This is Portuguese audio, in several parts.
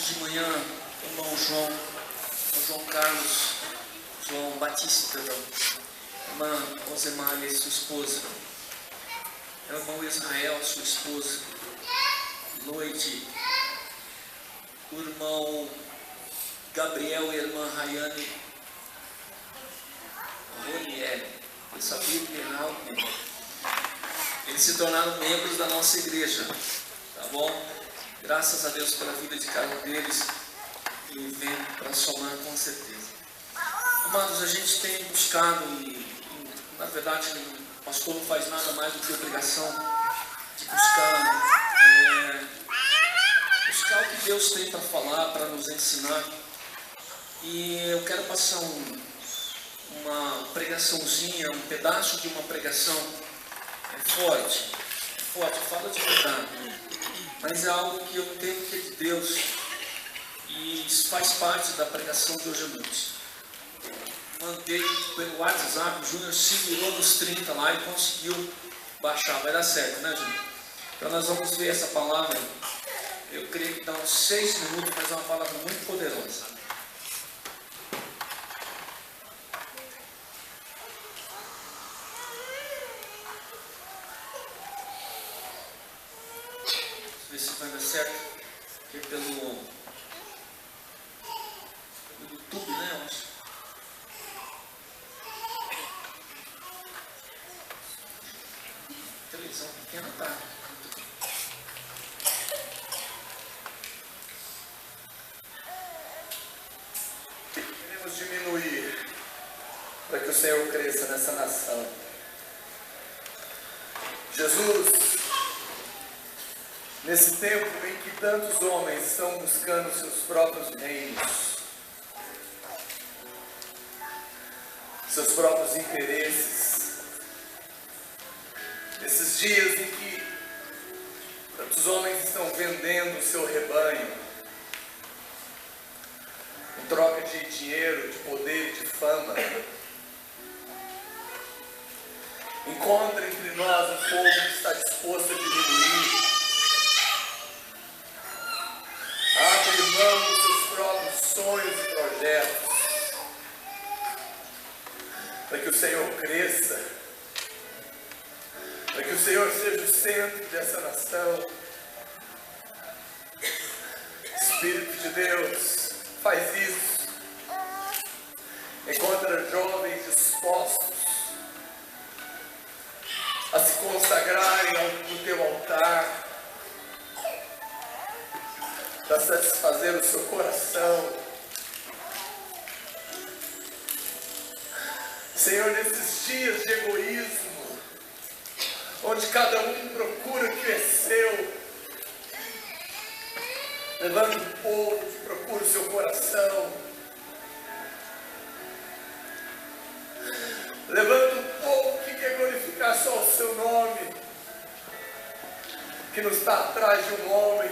de manhã, o irmão João Carlos, João Batista, perdão, irmã Osemália, sua esposa, o irmão Israel, sua esposa, Loide, o irmão Gabriel e a irmã Rayane, Roniel, eu sabia que era algo mesmo. Eles se tornaram membros da nossa igreja, tá bom? Graças a Deus pela vida de cada um deles e vem para somar com certeza. Amados, a gente tem buscado e na verdade o pastor não faz nada mais do que obrigação de buscar o que Deus tem para falar, para nos ensinar. E eu quero passar uma pregaçãozinha, um pedaço de uma pregação forte, fala de verdade, mas é algo que eu entendo que é de Deus e isso faz parte da pregação de hoje à noite. Mandei pelo WhatsApp, o Júnior se virou nos 30 lá e conseguiu baixar, vai dar certo, né, Júnior? Então nós vamos ver essa palavra, eu creio que dá uns 6 minutos, mas é uma palavra muito poderosa. Ver se vai dar certo, que é pelo YouTube, né, eu acho. Televisão pequena tá. Queremos diminuir para que o Senhor cresça nessa nação. Jesus, nesse tempo em que tantos homens estão buscando seus próprios reinos, seus próprios interesses, nesses dias em que tantos homens estão vendendo o seu rebanho em troca de dinheiro, de poder, de fama, encontra entre nós um povo que está disposto a diminuir, abrir mão dos seus próprios sonhos e projetos, para que o Senhor cresça, para que o Senhor seja o centro dessa nação. Espírito de Deus, faz isso. Encontra jovens dispostos a se consagrarem no teu altar, para satisfazer o seu coração. Senhor, nesses dias de egoísmo, onde cada um procura o que é seu, levanta um povo que procura o seu coração, levanta um povo que quer glorificar só o seu nome, que não está atrás de um homem,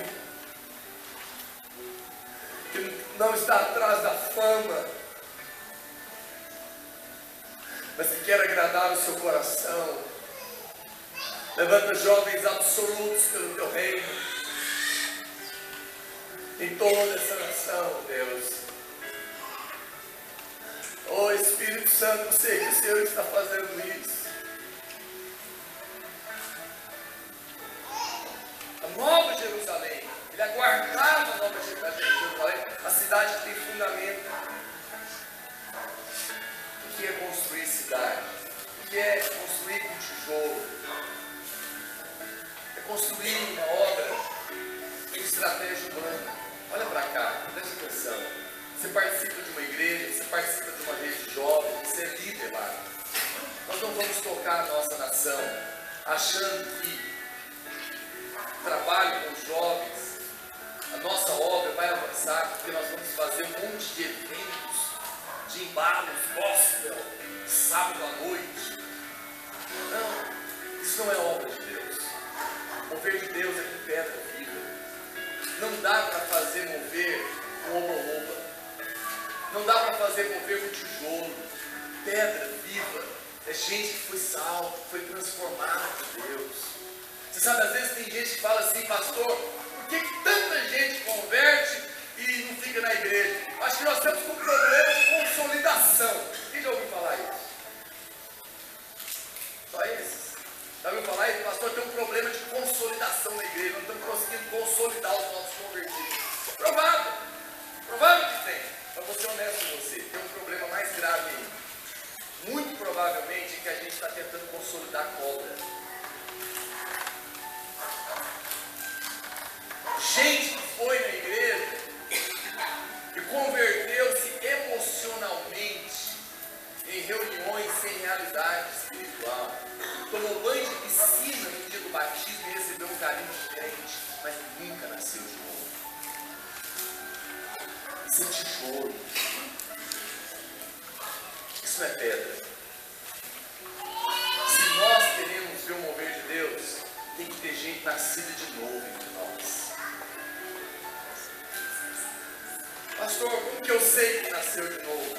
que não está atrás da fama, mas que quer agradar o seu coração. Levanta jovens absolutos pelo teu reino, em toda essa nação, Deus. Oh Espírito Santo, eu sei que o Senhor está fazendo isso. A Nova Jerusalém, Ele aguardava a Nova Jerusalém, a cidade que tem fundamento. O que é construir cidade? O que é construir com tijolo? É construir uma obra de estratégia humana. Olha para cá, presta atenção. Você participa de uma igreja, você participa de uma rede jovem, você é líder lá. Nós não vamos tocar a nossa nação achando que trabalho com jovens, a nossa obra vai avançar, porque nós vamos fazer um monte de eventos, de embalos, gospel, sábado à noite. Não, isso não é obra de Deus. Mover de Deus é com pedra viva. Não dá para fazer mover com oba-oba. Não dá para fazer mover com tijolo. Pedra viva é gente que foi salva, que foi transformada por Deus. Você sabe, às vezes tem gente que fala assim, pastor, por que tanta gente converte e não fica na igreja. Acho que nós estamos com um problema de consolidação. Quem já ouviu falar isso? Só esses? Já ouviu falar isso? Pastor, tem um problema de consolidação na igreja. Não estamos conseguindo consolidar os nossos convertidos. Provável que tem. Mas vou ser honesto com você, tem um problema mais grave aí. Muito provavelmente que a gente está tentando consolidar a cobra. Gente que foi na igreja e converteu-se emocionalmente em reuniões sem realidade espiritual. Tomou banho de piscina no dia do batismo e recebeu um carinho diferente, mas nunca nasceu de novo. Isso é tijolo. Isso não é pedra. Se nós queremos ver o mover de Deus, tem que ter gente nascida de novo entre nós. Pastor, como que eu sei que nasceu de novo?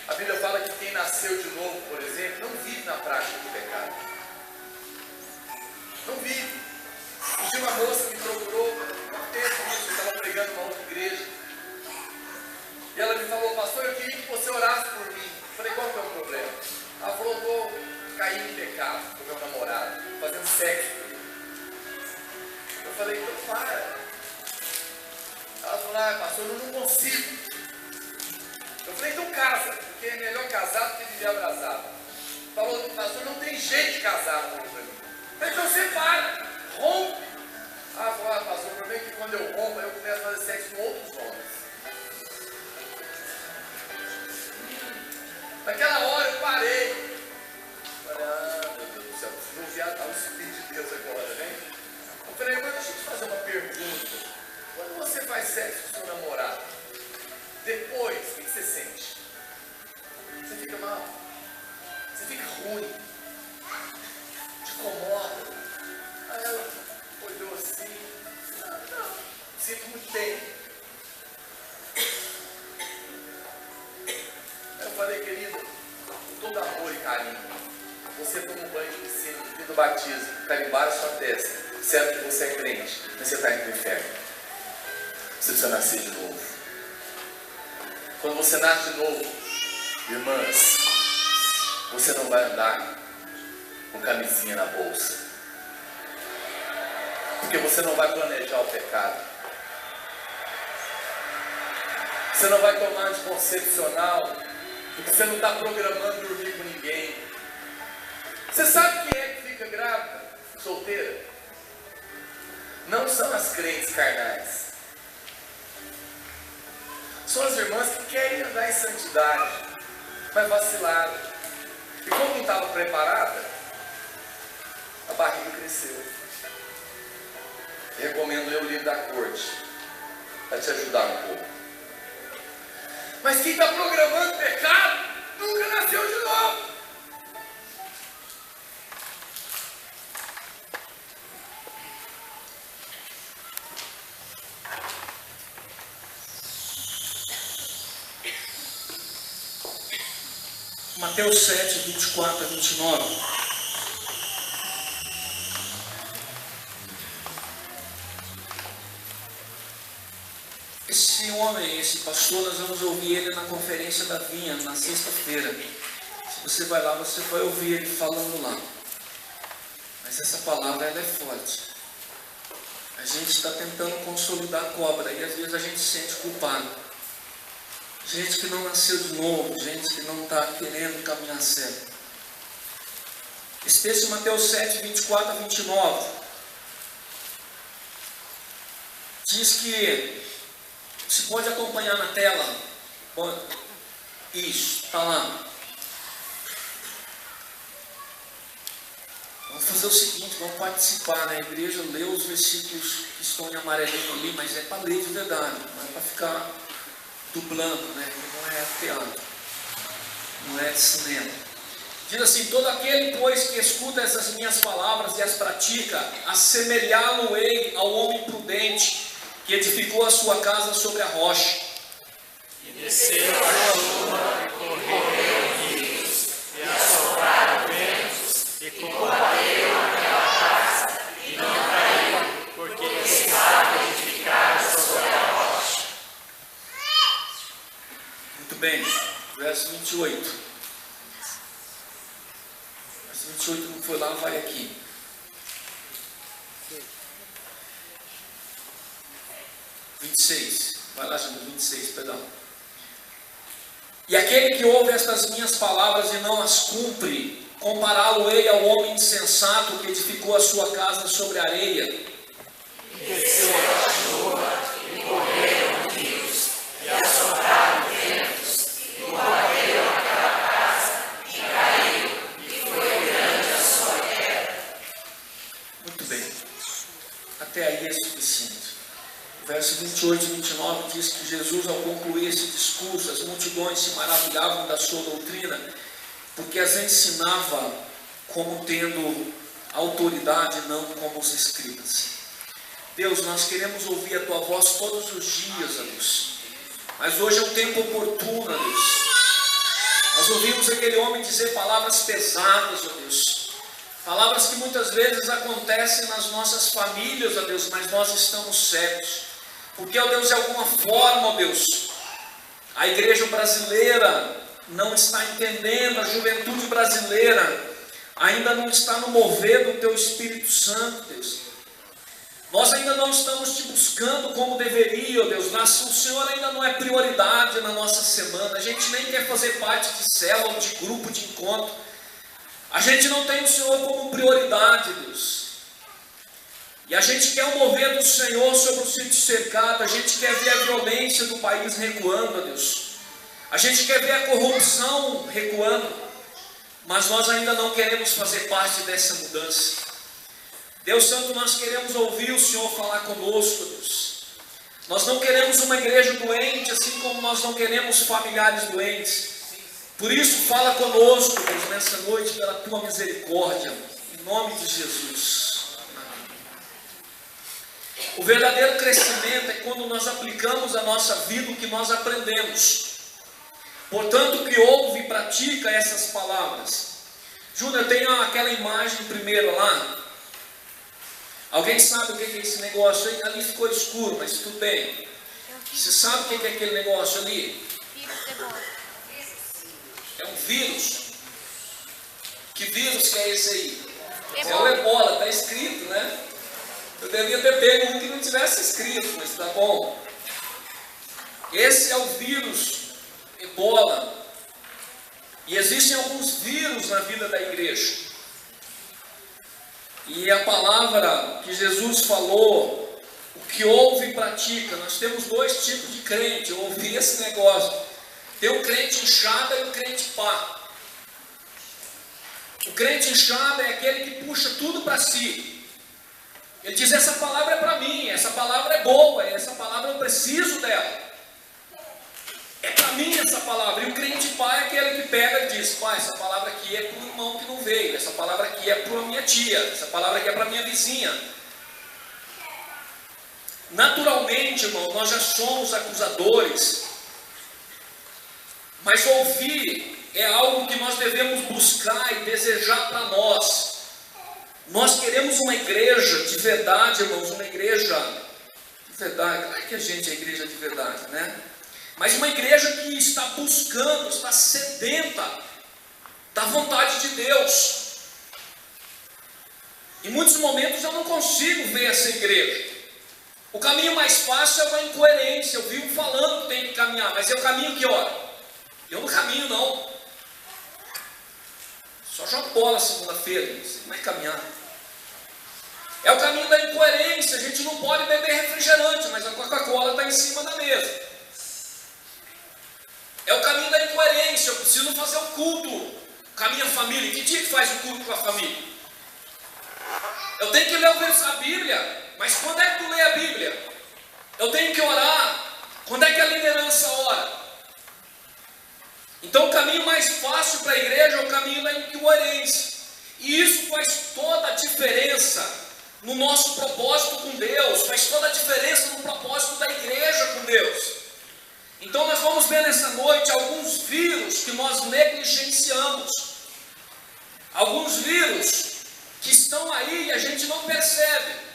A Bíblia fala que quem nasceu de novo, por exemplo, não vive na prática do pecado. Não vive. Um dia uma moça me procurou, um tempo isso, eu estava pregando em uma outra igreja. E ela me falou, pastor, eu queria que você orasse por mim. Eu falei, qual que é o problema? Ela falou, estou caindo em pecado com meu namorado, fazendo sexo com ele. Eu falei, então para. Ela falou, pastor, eu não consigo. Eu falei, então casa, porque é melhor casar do que viver abrasado. Falou, pastor, não tem jeito de casar. Eu falei, então separa, rompe. Ela falou, pastor, o problema é que quando eu rompo, eu começo a fazer sexo com outros homens. Naquela hora eu parei. Falei, meu Deus do céu, preciso ouvir o Espírito de Deus agora, né? Eu falei, mas deixa eu te fazer uma pergunta. Quando você faz sexo com seu namorado, depois, o que você sente? Você fica mal? Você fica ruim? Te incomoda? Aí ela olhou assim, não, sinto muito bem. Eu falei, querida, com todo amor e carinho, você toma um banho de piscina no dia do batismo, carimbaram a sua testa, certo que você é crente, mas você está indo para o inferno. Você precisa nascer de novo. Quando você nasce de novo, irmãs, você não vai andar com camisinha na bolsa. Porque você não vai planejar o pecado. Você não vai tomar anticoncepcional, porque você não está programando dormir com ninguém. Você sabe quem é que fica grávida, solteira? Não são as crentes carnais. São as irmãs que querem andar em santidade, mas vacilaram. E como não estava preparada, a barriga cresceu. Recomendo eu o livro da corte, para te ajudar um pouco. Mas quem está programando pecado, nunca nasceu de novo. Mateus 7, 24 a 29. Esse homem, esse pastor, nós vamos ouvir ele na conferência da Vinha, na sexta-feira. Se você vai lá, você vai ouvir ele falando lá. Mas essa palavra, ela é forte. A gente está tentando consolidar a cobra e às vezes a gente se sente culpado. Gente que não nasceu de novo, gente que não está querendo caminhar certo. Esse texto de Mateus 7, 24 a 29 diz que, você pode acompanhar na tela, isso, está lá. Vamos fazer o seguinte, vamos participar na igreja, ler os versículos que estão em amarelinho ali, mas é para ler de verdade, não é para ficar dublando, né? Não é teatro, não é de cinema. Diz assim: todo aquele, pois, que escuta essas minhas palavras e as pratica, assemelhá-lo-ei ao homem prudente, que edificou a sua casa sobre a rocha. E desceu a chuva, e correram rios, e assopraram ventos, e combateu aquela casa, e não caiu, porque estava edificada sobre a rocha. 28 não foi lá, vai aqui. Vai lá, gente, 26, perdão. E aquele que ouve estas minhas palavras e não as cumpre, compará-lo-ei ao homem insensato que edificou a sua casa sobre a areia. E desceu a chuva, e correram rios, e assopraram ventos, e combateu aquela casa, e caiu, e foi grande a sua queda. Muito bem. Até aí é suficiente. Verso 28 e 29 diz que Jesus, ao concluir esse discurso, as multidões se maravilhavam da sua doutrina, porque as ensinava como tendo autoridade, não como os escribas. Deus, nós queremos ouvir a Tua voz todos os dias, ó Deus. Mas hoje é um tempo oportuno, ó Deus. Nós ouvimos aquele homem dizer palavras pesadas, ó Deus. Palavras que muitas vezes acontecem nas nossas famílias, ó Deus, mas nós estamos cegos. Porque, ó Deus, de alguma forma, ó Deus, a igreja brasileira não está entendendo, a juventude brasileira ainda não está no mover do Teu Espírito Santo, Deus. Nós ainda não estamos Te buscando como deveria, ó Deus. O Senhor ainda não é prioridade na nossa semana. A gente nem quer fazer parte de célula, de grupo de encontro. A gente não tem o Senhor como prioridade, Deus. E a gente quer o mover do Senhor sobre o sítio cercado. A gente quer ver a violência do país recuando, ó Deus. A gente quer ver a corrupção recuando. Mas nós ainda não queremos fazer parte dessa mudança. Deus Santo, nós queremos ouvir o Senhor falar conosco, Deus. Nós não queremos uma igreja doente, assim como nós não queremos familiares doentes. Por isso, fala conosco, Deus, nessa noite, pela Tua misericórdia, em nome de Jesus. O verdadeiro crescimento é quando nós aplicamos à nossa vida o que nós aprendemos. Portanto, que ouve e pratica essas palavras. Júnior, tem aquela imagem primeiro lá. Alguém sabe o que é esse negócio aí? Ali ficou escuro, mas tudo bem. Você sabe o que é aquele negócio ali? É um vírus. Que vírus que é esse aí? É o ebola, está escrito, né? Eu devia ter pego um que não tivesse escrito, mas tá bom. Esse é o vírus ebola. E existem alguns vírus na vida da igreja. E a palavra que Jesus falou, o que ouve e pratica, nós temos dois tipos de crente. Eu ouvi esse negócio. Tem o crente inchada e o crente pá. O crente inchada é aquele que puxa tudo para si. Ele diz, essa palavra é para mim, essa palavra é boa, essa palavra eu preciso dela. É para mim essa palavra. E o crente pai é aquele que pega e diz, pai, essa palavra aqui é para o irmão que não veio, essa palavra aqui é para a minha tia, essa palavra aqui é para a minha vizinha. Naturalmente, irmão, nós já somos acusadores, mas ouvir é algo que nós devemos buscar e desejar para nós. Nós queremos uma igreja de verdade, irmãos, uma igreja de verdade. Claro que a gente é igreja de verdade, né? Mas uma igreja que está buscando, está sedenta da vontade de Deus. Em muitos momentos eu não consigo ver essa igreja. O caminho mais fácil é uma incoerência. Eu vivo falando que tem que caminhar, mas é o caminho que hora? Eu não caminho não. Só jogo bola segunda-feira, você não vai caminhar. É o caminho da incoerência. A gente não pode beber refrigerante, mas a Coca-Cola está em cima da mesa. É o caminho da incoerência. Eu preciso fazer o culto com a minha família. Que dia que faz o culto com a família? Eu tenho que ler a Bíblia. Mas quando é que tu lê a Bíblia? Eu tenho que orar. Quando é que a liderança ora? Então o caminho mais fácil para a igreja é o caminho da incoerência. E isso faz toda a diferença no nosso propósito com Deus. Faz toda a diferença no propósito da igreja com Deus. Então nós vamos ver nessa noite alguns vírus que nós negligenciamos. Alguns vírus que estão aí e a gente não percebe.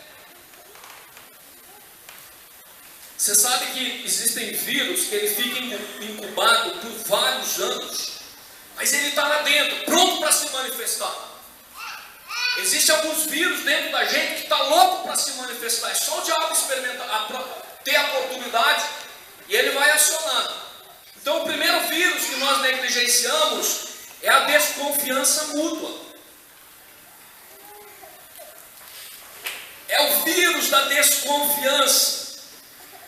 Você sabe que existem vírus que ele fica incubado por vários anos, mas ele está lá dentro, pronto para se manifestar. Existem alguns vírus dentro da gente que está louco para se manifestar. É só o diabo experimentar, ter a oportunidade e ele vai acionar. Então o primeiro vírus que nós negligenciamos é a desconfiança mútua. É o vírus da desconfiança.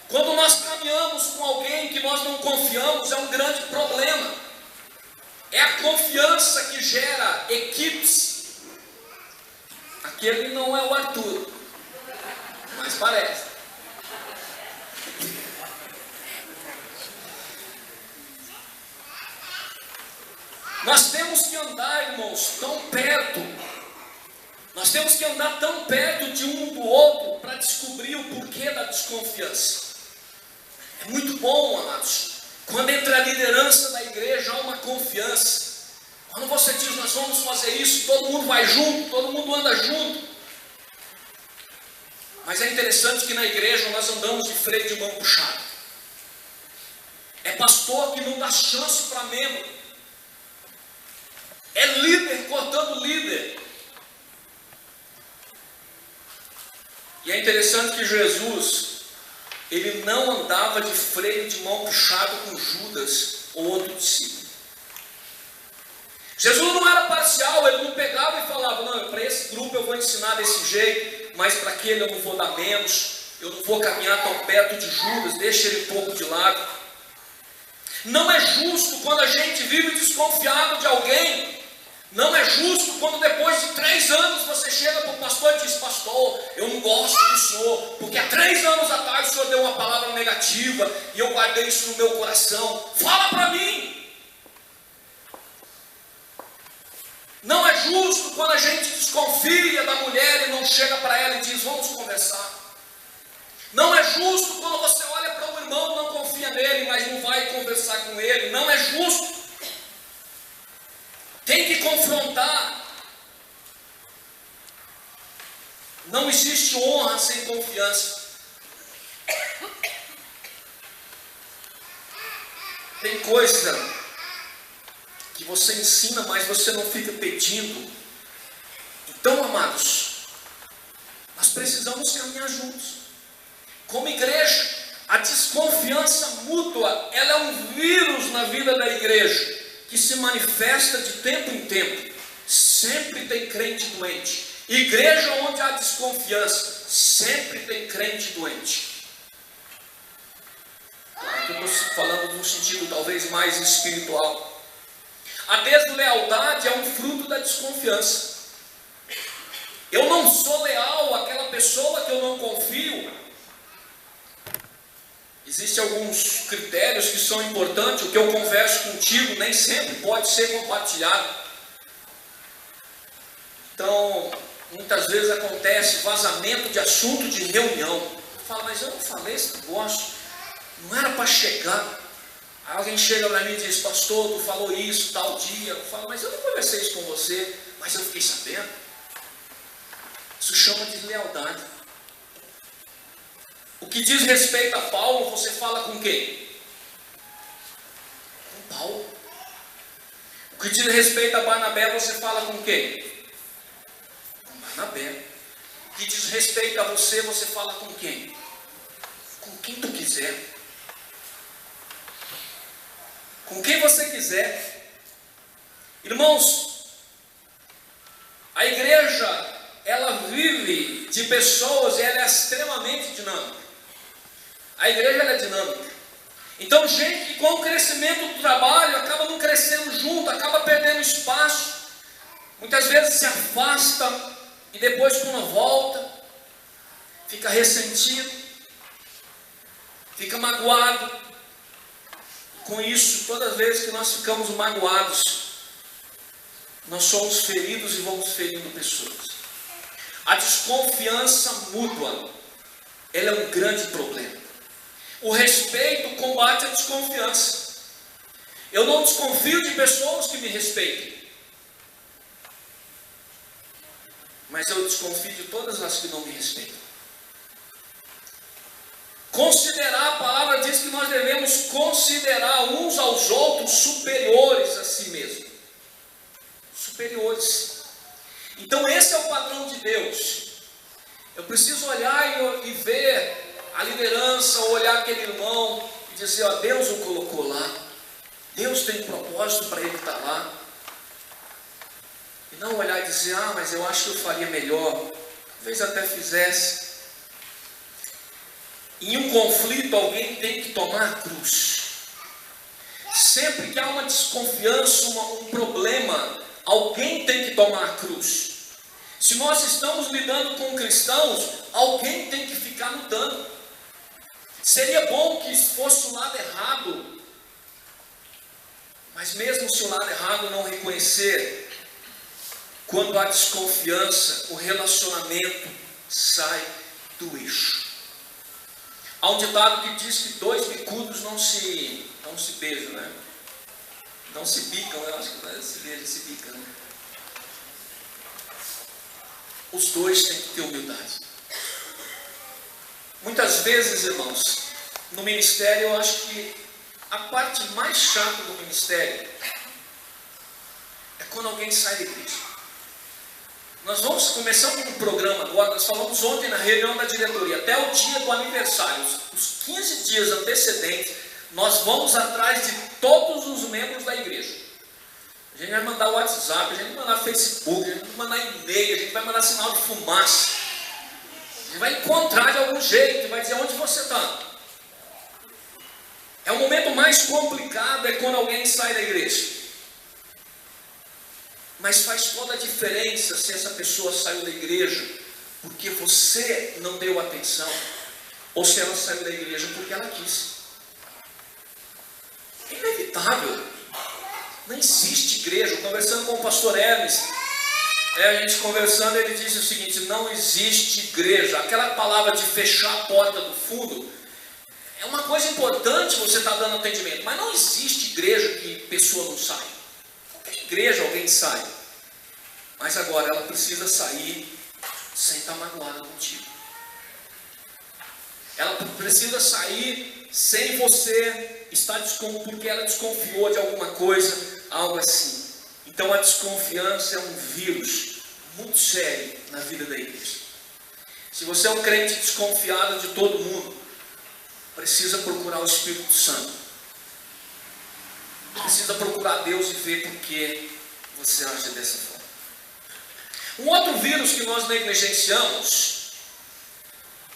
Quando nós caminhamos com alguém que nós não confiamos, é um grande problema. É a confiança que gera equipes. Aquele não é o Arthur, mas parece. Nós temos que andar, irmãos, tão perto. Nós temos que andar tão perto de um do outro para descobrir o porquê da desconfiança. É muito bom, amados, quando entre a liderança da igreja há uma confiança. Quando você diz, nós vamos fazer isso, todo mundo vai junto, todo mundo anda junto. Mas é interessante que na igreja nós andamos de freio de mão puxado. É pastor que não dá chance para membro. É líder cortando líder. E é interessante que Jesus, ele não andava de freio de mão puxado com Judas ou outro discípulo. Jesus não era parcial, ele não pegava e falava, não, para esse grupo eu vou ensinar desse jeito, mas para aquele eu não vou dar menos, eu não vou caminhar tão perto de Judas, deixa ele um pouco de lado. Não é justo quando a gente vive desconfiado de alguém. Não é justo quando depois de 3 anos você chega para o pastor e diz, pastor, eu não gosto do senhor, porque há 3 anos atrás o senhor deu uma palavra negativa e eu guardei isso no meu coração. Fala para mim. Não é justo quando a gente desconfia da mulher e não chega para ela e diz, vamos conversar. Não é justo quando você olha para o irmão e não confia nele, mas não vai conversar com ele. Não é justo. Tem que confrontar. Não existe honra sem confiança. Tem coisa que você ensina, mas você não fica pedindo. Então, amados, nós precisamos caminhar juntos. Como igreja, a desconfiança mútua, ela é um vírus na vida da igreja, que se manifesta de tempo em tempo. Sempre tem crente doente. Igreja onde há desconfiança, sempre tem crente doente. Eu estou falando num sentido talvez mais espiritual. A deslealdade é um fruto da desconfiança. Eu não sou leal àquela pessoa que eu não confio. Existem alguns critérios que são importantes. O que eu converso contigo nem sempre pode ser compartilhado. Então, muitas vezes acontece vazamento de assunto de reunião. Eu falo, mas eu não falei esse negócio, não era para chegar. Aí alguém chega para mim e diz, pastor, tu falou isso tal dia. Eu falo, mas eu não conversei isso com você, mas eu fiquei sabendo. Isso chama de deslealdade. O que diz respeito a Paulo, você fala com quem? Com Paulo. O que diz respeito a Barnabé, você fala com quem? Com Barnabé. O que diz respeito a você, você fala com quem? Com quem tu quiser. Com quem você quiser. Irmãos, a igreja, ela vive de pessoas e ela é extremamente dinâmica. A igreja ela é dinâmica. Então, gente que com o crescimento do trabalho acaba não crescendo junto, acaba perdendo espaço. Muitas vezes se afasta e depois quando volta, fica ressentido, fica magoado. Com isso, todas as vezes que nós ficamos magoados, nós somos feridos e vamos ferindo pessoas. A desconfiança mútua, ela é um grande problema. O respeito combate a desconfiança. Eu não desconfio de pessoas que me respeitem, mas eu desconfio de todas as que não me respeitam. Considerar, a palavra diz que nós devemos considerar uns aos outros superiores a si mesmo. Superiores. Então esse é o padrão de Deus. Eu preciso olhar e ver a liderança, olhar aquele irmão e dizer, ó, Deus o colocou lá, Deus tem propósito para ele estar lá. E não olhar e dizer, ah, mas eu acho que eu faria melhor, talvez até fizesse. Em um conflito alguém tem que tomar a cruz. Sempre que há uma desconfiança, um problema, alguém tem que tomar a cruz. Se nós estamos lidando com cristãos, alguém tem que ficar lutando. Seria bom que fosse o lado errado, mas mesmo se o lado errado não reconhecer, quando há desconfiança, o relacionamento sai do eixo. Há um ditado que diz que dois bicudos não se beijam, né? Não se bicam, eu acho que não é se beijam, se bicam, né? Os dois têm que ter humildade. Muitas vezes, irmãos, no ministério, eu acho que a parte mais chata do ministério é quando alguém sai da igreja. Nós começamos um programa agora, nós falamos ontem na reunião da diretoria, até o dia do aniversário, os 15 dias antecedentes, nós vamos atrás de todos os membros da igreja. A gente vai mandar WhatsApp, a gente vai mandar Facebook, a gente vai mandar e-mail, a gente vai mandar sinal de fumaça. A gente vai encontrar de algum jeito, vai dizer onde você está. É o momento mais complicado, é quando alguém sai da igreja. Mas faz toda a diferença se essa pessoa saiu da igreja porque você não deu atenção, ou se ela saiu da igreja porque ela quis. É inevitável. Não existe igreja. Conversando com o pastor Hermes, a gente conversando, ele disse o seguinte: não existe igreja. Aquela palavra de fechar a porta do fundo é uma coisa importante, você está dando atendimento, mas não existe igreja que pessoa não sai. Qualquer igreja alguém sai, mas agora ela precisa sair sem estar magoada contigo. Ela precisa sair sem você estar porque ela desconfiou de alguma coisa, algo assim. Então a desconfiança é um vírus muito sério na vida da igreja. Se você é um crente desconfiado de todo mundo, precisa procurar o Espírito Santo. Precisa procurar Deus e ver por que você age dessa forma. Um outro vírus que nós negligenciamos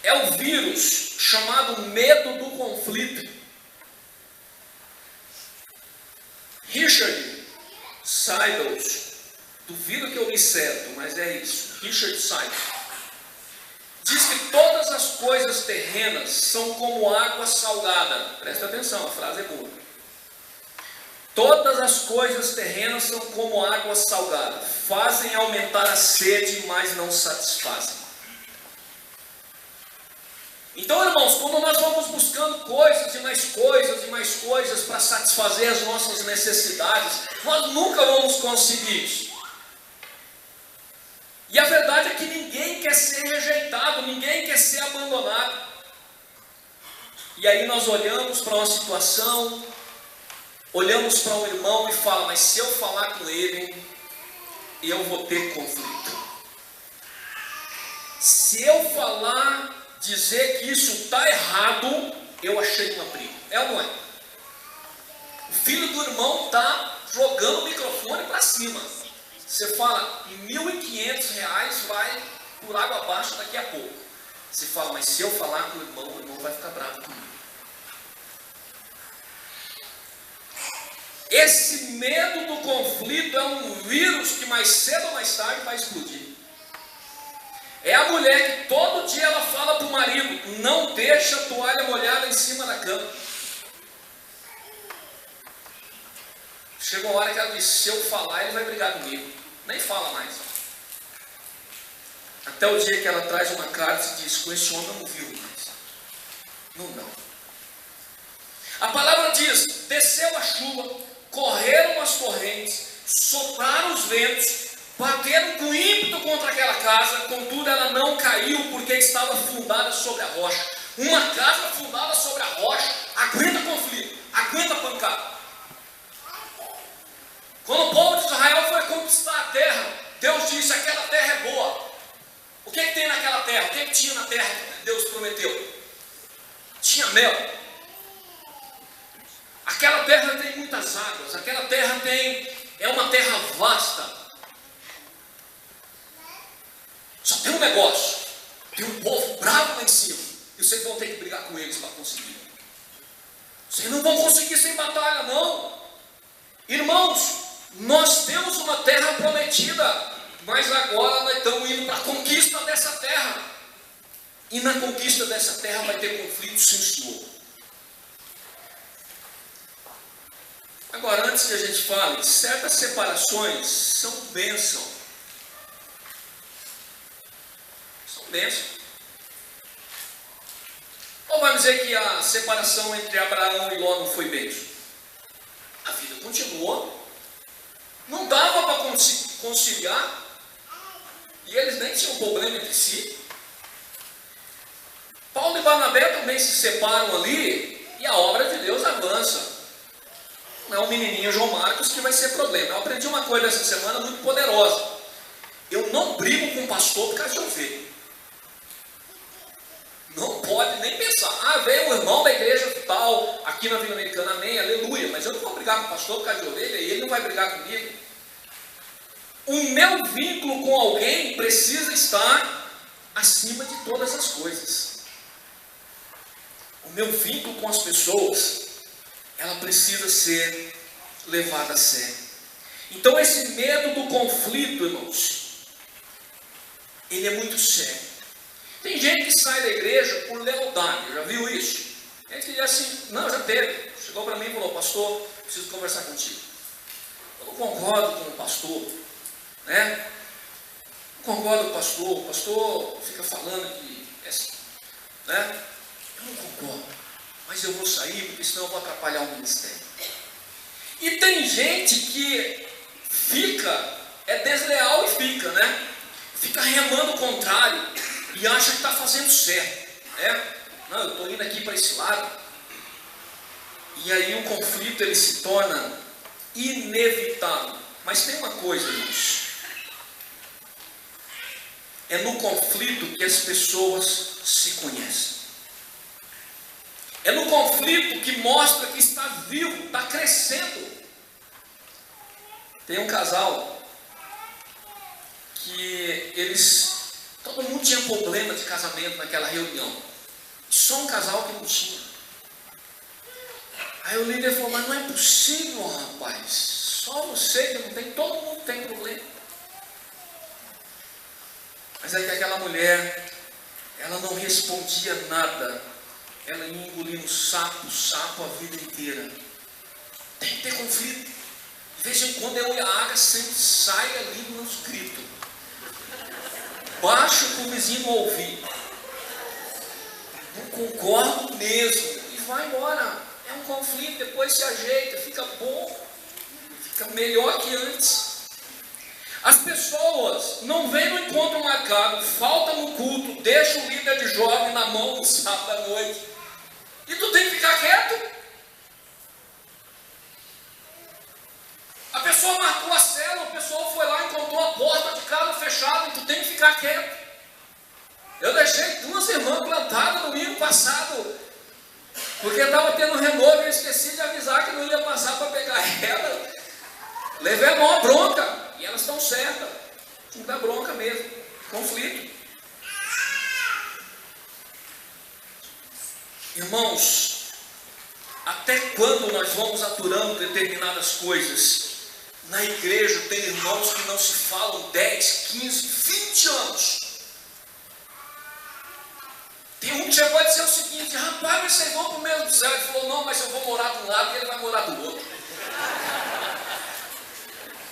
é o vírus chamado medo do conflito. Richard Siddles, duvido que eu li certo, mas é isso. Richard Siddles diz que todas as coisas terrenas são como água salgada. Presta atenção, a frase é boa. Todas as coisas terrenas são como água salgada. Fazem aumentar a sede, mas não satisfazem. Então, irmãos, quando nós vamos buscando coisas e mais coisas e mais coisas para satisfazer as nossas necessidades, nós nunca vamos conseguir isso. E a verdade é que ninguém quer ser rejeitado, ninguém quer ser abandonado. E aí nós olhamos para uma situação, olhamos para um irmão e falamos, mas se eu falar com ele, eu vou ter conflito. Se eu falar, dizer que isso está errado, eu achei uma briga. É ou não é? O filho do irmão está jogando o microfone para cima. Você fala, R$1.500 vai por água abaixo daqui a pouco. Você fala, mas se eu falar com o irmão vai ficar bravo comigo. Esse medo do conflito é um vírus que mais cedo ou mais tarde vai explodir. É a mulher que todo dia ela fala para o marido, não deixa a toalha molhada em cima da cama. Chegou uma hora que ela diz, se eu falar ele vai brigar comigo. Nem fala mais. Até o dia que ela traz uma carta e diz, com esse homem eu não vivo mais. Não. A palavra diz, desceu a chuva, correram as torrentes, sopraram os ventos, bateram com ímpeto contra aquela casa, contudo ela não caiu porque estava fundada sobre a rocha. Uma casa fundada sobre a rocha aguenta conflito, aguenta pancada. Quando o povo de Israel foi conquistar a terra, Deus disse, aquela terra terra que Deus prometeu? Tinha mel. Aquela terra tem muitas águas, aquela terra é uma terra vasta. Só tem um negócio, tem um povo bravo lá em cima, e vocês vão ter que brigar com eles para conseguir. Vocês não vão conseguir sem batalha, não. Irmãos, nós temos uma terra prometida, mas agora nós estamos indo para a conquista dessa terra. E na conquista dessa terra vai ter conflito, sim, senhor. Agora, antes que a gente fale, certas separações são bênção. São bênção. Ou vai dizer que a separação entre Abraão e Ló não foi bênção? A vida continuou. Não dava para conciliar. E eles nem tinham problema entre si. Paulo e Barnabé também se separam ali e a obra de Deus avança. Não é o menininho João Marcos que vai ser problema. Eu aprendi uma coisa essa semana muito poderosa. Eu não brigo com o pastor por causa de ovelha. Não pode nem pensar. Veio um irmão da igreja tal, aqui na Vila Americana, amém, aleluia. Mas eu não vou brigar com o pastor por causa de ovelha e ele não vai brigar comigo. O meu vínculo com alguém precisa estar acima de todas as coisas. O meu vínculo com as pessoas, ela precisa ser levada a sério. Então esse medo do conflito, irmãos, ele é muito sério. Tem gente que sai da igreja por lealdade, já viu isso? Gente que diz assim, não, já teve. Chegou para mim e falou, pastor, preciso conversar contigo. Eu não concordo com o pastor, né? Não concordo com o pastor fica falando que, né? Eu não concordo, mas eu vou sair porque senão eu vou atrapalhar o ministério. E tem gente que é desleal e fica, né? Fica remando o contrário e acha que está fazendo certo, né? Não, eu estou indo aqui para esse lado. E aí o conflito ele se torna inevitável. Mas tem uma coisa, irmãos. É no conflito que as pessoas se conhecem. É no conflito que mostra que está vivo, está crescendo. Tem um casal que todo mundo tinha problema de casamento naquela reunião. Só um casal que não tinha. Aí o líder falou, mas não é possível, rapaz. Só você que não tem, todo mundo tem problema. Mas aí que aquela mulher, ela não respondia nada. Ela ia engolindo sapo a vida inteira. Tem que ter conflito. De vez em quando eu e a Aga sempre sai ali nos gritos. Baixo para o vizinho ouvir. Não concordo mesmo. E vai embora. É um conflito, depois se ajeita, fica bom. Fica melhor que antes. As pessoas não vêm no encontro marcado, faltam no culto, deixa o líder de jovem na mão no sábado à noite. E tu tem que ficar quieto. A pessoa marcou a célula, o pessoal foi lá e encontrou a porta de casa fechada e tu tem que ficar quieto. Eu deixei 2 irmãs plantadas no domingo passado, porque estava tendo renovo e eu esqueci de avisar que não ia passar para pegar ela. Levei a maior bronca. E elas estão certas. Não dá bronca mesmo. Conflito. Irmãos, até quando nós vamos aturando determinadas coisas? Na igreja tem irmãos que não se falam 10, 15, 20 anos. Tem um que chegou a dizer o seguinte, rapaz, mas vocês vão para o mesmo céu. Ele falou, não, mas eu vou morar de um lado e ele vai morar do outro.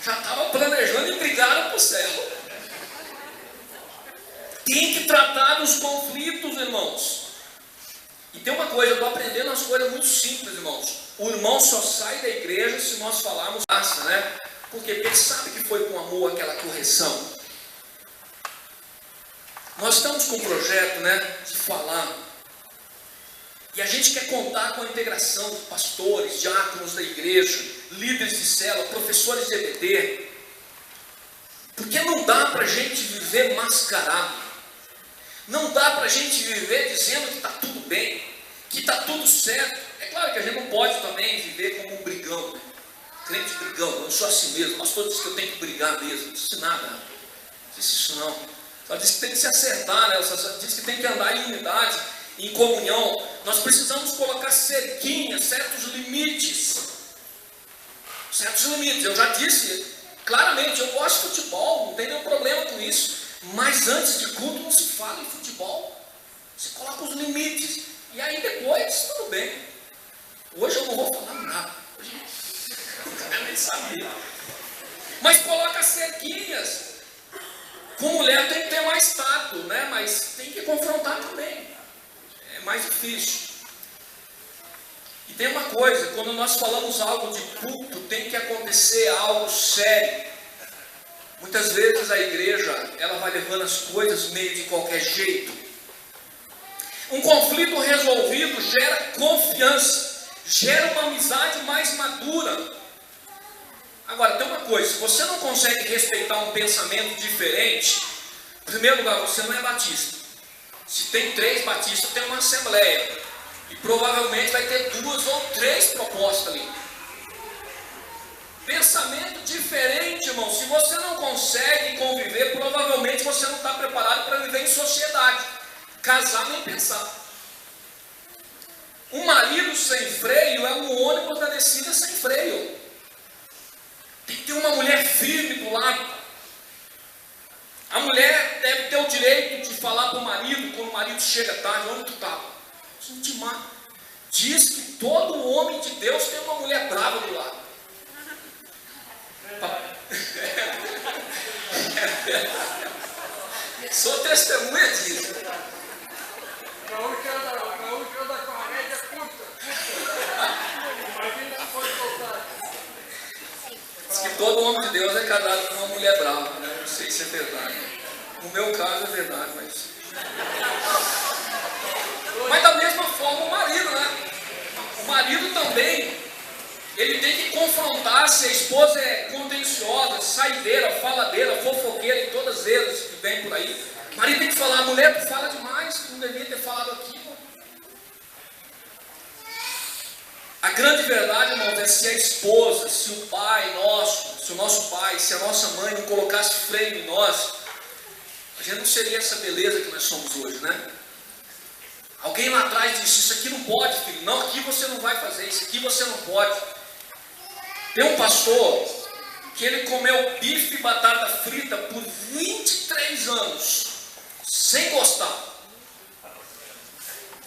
Já estava planejando e brigaram para o céu. Tem que tratar dos conflitos, irmãos. E tem uma coisa, eu estou aprendendo umas coisas muito simples, irmãos. O irmão só sai da igreja se nós falarmos graça, né? Porque ele sabe que foi com amor aquela correção. Nós estamos com um projeto, né, de falar. E a gente quer contar com a integração de pastores, diáconos da igreja, líderes de célula, professores de EBD. Porque não dá para a gente viver mascarado. Não dá para a gente viver dizendo que está tudo bem, que está tudo certo. É claro que a gente não pode também viver como um brigão, né? Crente brigão, eu sou assim mesmo. O pastor disse que eu tenho que brigar mesmo. Não disse nada, não disse isso não. Só disse que tem que se acertar, né? Só disse que tem que andar em unidade, em comunhão. Nós precisamos colocar cerquinhas, certos limites. Certos limites. Eu já disse claramente, eu gosto de futebol, não tem nenhum problema com isso. Mas antes de culto não se fala em futebol. Você coloca os limites. E aí depois, tudo bem. Hoje eu não vou falar nada. Hoje eu nem sabia. Mas coloca cerquinhas. Com mulher tem que ter mais tato, né? Mas tem que confrontar também. É mais difícil. E tem uma coisa, quando nós falamos algo de culto, tem que acontecer algo sério. Muitas vezes a igreja, ela vai levando as coisas meio de qualquer jeito. Um conflito resolvido gera confiança, gera uma amizade mais madura. Agora, tem uma coisa, se você não consegue respeitar um pensamento diferente, em primeiro lugar, você não é batista. Se tem 3 batistas, tem uma assembleia. E provavelmente vai ter 2 ou 3 propostas ali. Pensamento diferente, irmão. Se você não consegue conviver, provavelmente você não está preparado para viver em sociedade. Casar nem pensar. Um marido sem freio é um ônibus da descida sem freio. Tem que ter uma mulher firme do lado. A mulher deve ter o direito de falar para o marido, quando o marido chega tarde: onde tu estava? Intimar. Diz que todo homem de Deus tem uma mulher brava do lado. Sou testemunha disso. Diz que todo homem de Deus é casado com uma mulher brava, né? Não sei se é verdade. No meu caso é verdade, mas da mesma forma o marido, né? O marido também, ele tem que confrontar se a esposa é contenciosa, saideira, faladeira, fofoqueira e todas elas que vêm por aí. O marido tem que falar: a mulher, tu fala demais, tu não devia ter falado aquilo. A grande verdade, irmãos, é se a esposa, se o pai nosso, se o nosso pai, se a nossa mãe não colocasse freio em nós, a gente não seria essa beleza que nós somos hoje, né? Alguém lá atrás disse: isso aqui não pode, filho. Não, aqui você não vai fazer, isso aqui você não pode. Tem um pastor que ele comeu bife e batata frita por 23 anos, sem gostar.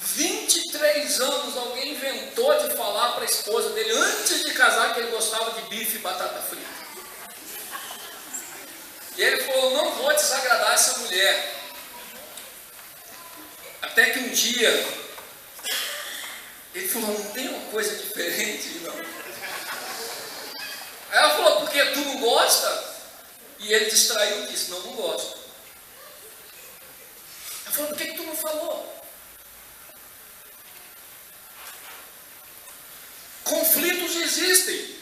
23 anos alguém inventou de falar para a esposa dele, antes de casar, que ele gostava de bife e batata frita. E ele falou: não vou desagradar essa mulher. Até que um dia ele falou: não tem uma coisa diferente, não. Aí ela falou: porque tu não gosta? E ele distraiu e disse: não gosto. Ela falou: por que tu não falou? Conflitos existem,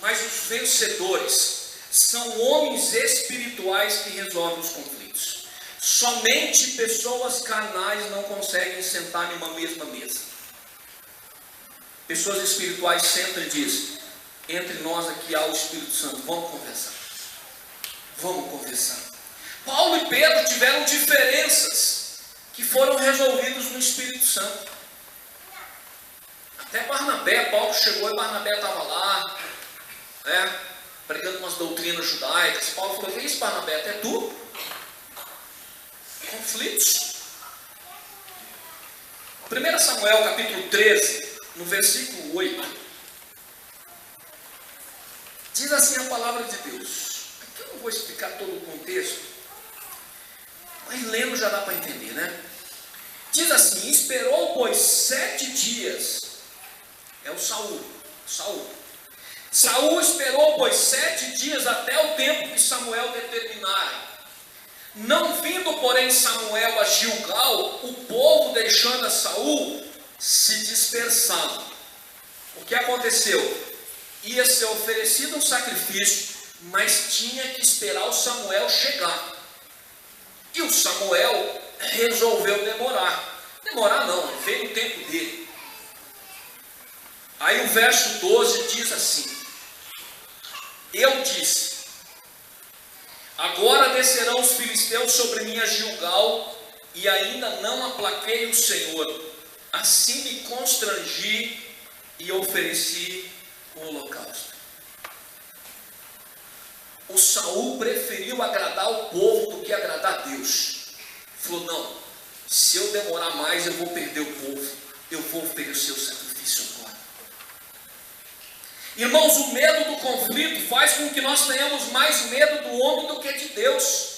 mas os vencedores são homens espirituais que resolvem os conflitos. Somente pessoas carnais não conseguem sentar numa mesma mesa. Pessoas espirituais sentam e dizem: entre nós aqui há o Espírito Santo, vamos conversar. Vamos conversar. Paulo e Pedro tiveram diferenças que foram resolvidas no Espírito Santo. Até Barnabé, Paulo chegou e Barnabé estava lá, né, pregando umas doutrinas judaicas. Paulo falou: que isso, Barnabé? Até tu? Conflitos. 1 Samuel capítulo 13, no versículo 8, diz assim a palavra de Deus. Aqui eu não vou explicar todo o contexto, mas lendo já dá para entender, né? Diz assim: esperou, pois, 7 dias. É o Saul. Saul esperou, pois, 7 dias até o tempo que Samuel determinara. Não vindo, porém, Samuel a Gilgal, o povo, deixando a Saul, se dispersaram. O que aconteceu? Ia ser oferecido um sacrifício, mas tinha que esperar o Samuel chegar. E o Samuel resolveu demorar. Demorar não, ele veio no tempo dele. Aí o verso 12 diz assim: eu disse, agora descerão os filisteus sobre mim a Gilgal, e ainda não aplaquei o Senhor. Assim me constrangi e ofereci o holocausto. O Saul preferiu agradar o povo do que agradar a Deus. Falou, não, se eu demorar mais eu vou perder o povo, eu vou oferecer o sacrifício agora. Irmãos, o medo do conflito faz com que nós tenhamos mais medo do homem do que de Deus.